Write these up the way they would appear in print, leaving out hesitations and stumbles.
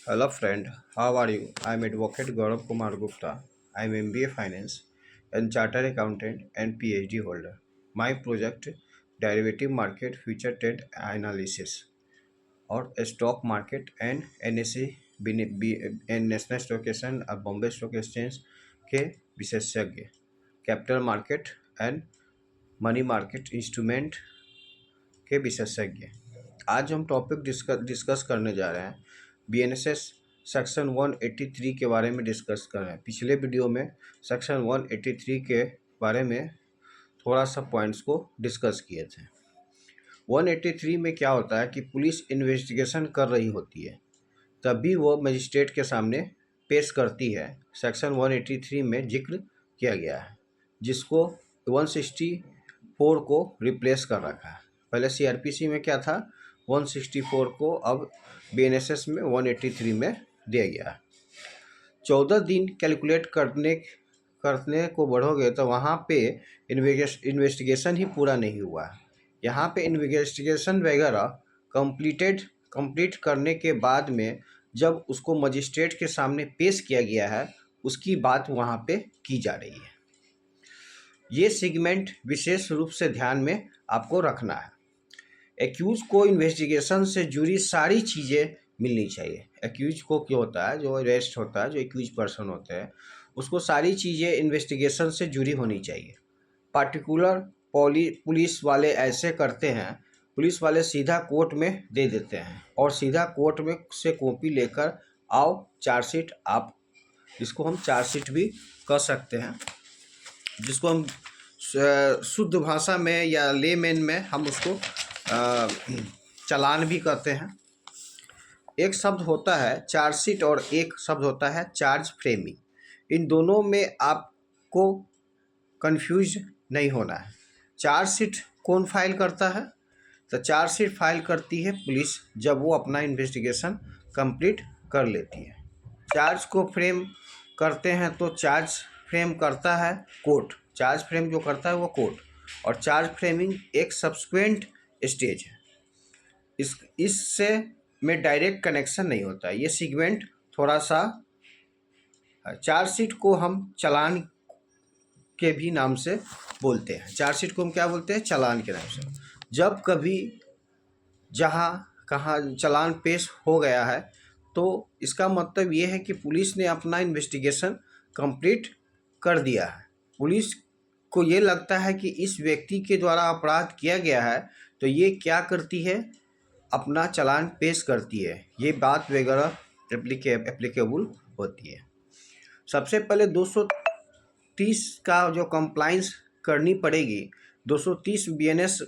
Hello friend, how are you? I am Advocate Gaurav Kumar Gupta. I am MBA Finance and Chartered Accountant and PhD holder. My project Derivative Market Future Trend Analysis और stock market and national stock exchange और Bombay stock exchange के विशेषज्ञ, capital market and money market instrument के विशेषज्ञ। आज हम topic discuss करने जा रहे हैं BNSS सेक्शन 183 के बारे में डिस्कस कर रहे हैं। पिछले वीडियो में सेक्शन 183 के बारे में थोड़ा सा पॉइंट्स को डिस्कस किए थे। 183 में क्या होता है कि पुलिस इन्वेस्टिगेशन कर रही होती है, तभी वो मजिस्ट्रेट के सामने पेश करती है। सेक्शन 183 में जिक्र किया गया है, जिसको 164 को रिप्लेस कर रखा है। पहले CRPC में क्या था, 164 को अब BNSS में 183 में दिया गया है। 14 दिन कैलकुलेट करने को बढ़ोगे तो वहाँ पे इन्वेस्टिगेशन ही पूरा नहीं हुआ है। यहाँ पे इन्वेस्टिगेशन वगैरह कंप्लीट करने के बाद में जब उसको मजिस्ट्रेट के सामने पेश किया गया है, उसकी बात वहाँ पे की जा रही है। ये सेगमेंट विशेष रूप से ध्यान में आपको रखना है। एक्यूज को इन्वेस्टिगेशन से जुड़ी सारी चीज़ें मिलनी चाहिए। एक्यूज को क्या होता है, जो अरेस्ट होता है, जो एक्यूज पर्सन होते हैं, उसको सारी चीज़ें इन्वेस्टिगेशन से जुड़ी होनी चाहिए। पार्टिकुलर पुलिस वाले ऐसे करते हैं, पुलिस वाले सीधा कोर्ट में दे देते हैं और सीधा कोर्ट में से कॉपी लेकर आओ चार्जशीट, आप जिसको हम चार्जशीट भी कह सकते हैं, जिसको हम शुद्ध भाषा में या लेमैन में हम उसको चालान भी कहते हैं। एक शब्द होता है चार्जशीट और एक शब्द होता है चार्ज फ्रेमिंग। इन दोनों में आपको कंफ्यूज नहीं होना है। चार्जशीट कौन फाइल करता है? तो चार्जशीट फाइल करती है पुलिस, जब वो अपना इन्वेस्टिगेशन कंप्लीट कर लेती है। चार्ज को फ्रेम करते हैं तो चार्ज फ्रेम करता है कोर्ट। चार्ज फ्रेम जो करता है वो कोर्ट, और चार्ज फ्रेमिंग एक सब्सिक्वेंट स्टेज है। इससे में डायरेक्ट कनेक्शन नहीं होता है। ये सेगमेंट थोड़ा सा, चार्जशीट को हम चालान के भी नाम से बोलते हैं। चार्जशीट को हम क्या बोलते हैं? चालान के नाम से। जब कभी जहाँ कहाँ चालान पेश हो गया है, तो इसका मतलब ये है कि पुलिस ने अपना इन्वेस्टिगेशन कंप्लीट कर दिया है। पुलिस को ये लगता है कि इस व्यक्ति के द्वारा अपराध किया गया है, तो ये क्या करती है, अपना चालान पेश करती है। ये बात वगैरह एप्लीकेबल होती है। सबसे पहले 230 का जो कंप्लाइंस करनी पड़ेगी। 230 BNS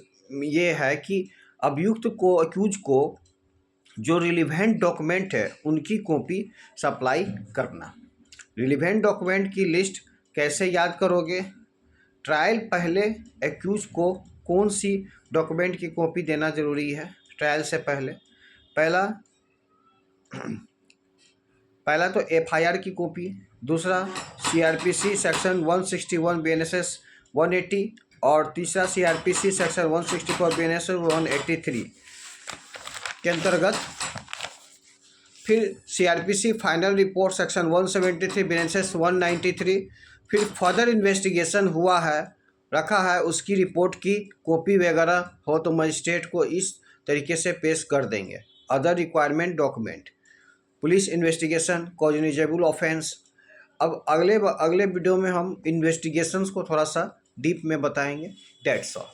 ये है कि अभियुक्त को, अक्यूज को जो रिलीवेंट डॉक्यूमेंट है उनकी कॉपी सप्लाई करना। रिलीवेंट डॉक्यूमेंट की लिस्ट कैसे याद करोगे? ट्रायल पहले एक्यूज को कौन सी डॉक्यूमेंट की कॉपी देना ज़रूरी है ट्रायल से पहले? पहला तो FIR की कॉपी, दूसरा CRPC सेक्शन 161 BNSS 180 और तीसरा CRPC सेक्शन 164 BNSS 183 के अंतर्गत। फिर CRPC final report section 173 BNSS 193। फिर फर्दर इन्वेस्टिगेशन हुआ है, रखा है, उसकी रिपोर्ट की कॉपी वगैरह हो तो मजिस्ट्रेट को इस तरीके से पेश कर देंगे। Other requirement document, police investigation, cognizable offence. अब अगले वीडियो में हम इन्वेस्टिगेशंस को थोड़ा सा डीप में बताएंगे। That's all.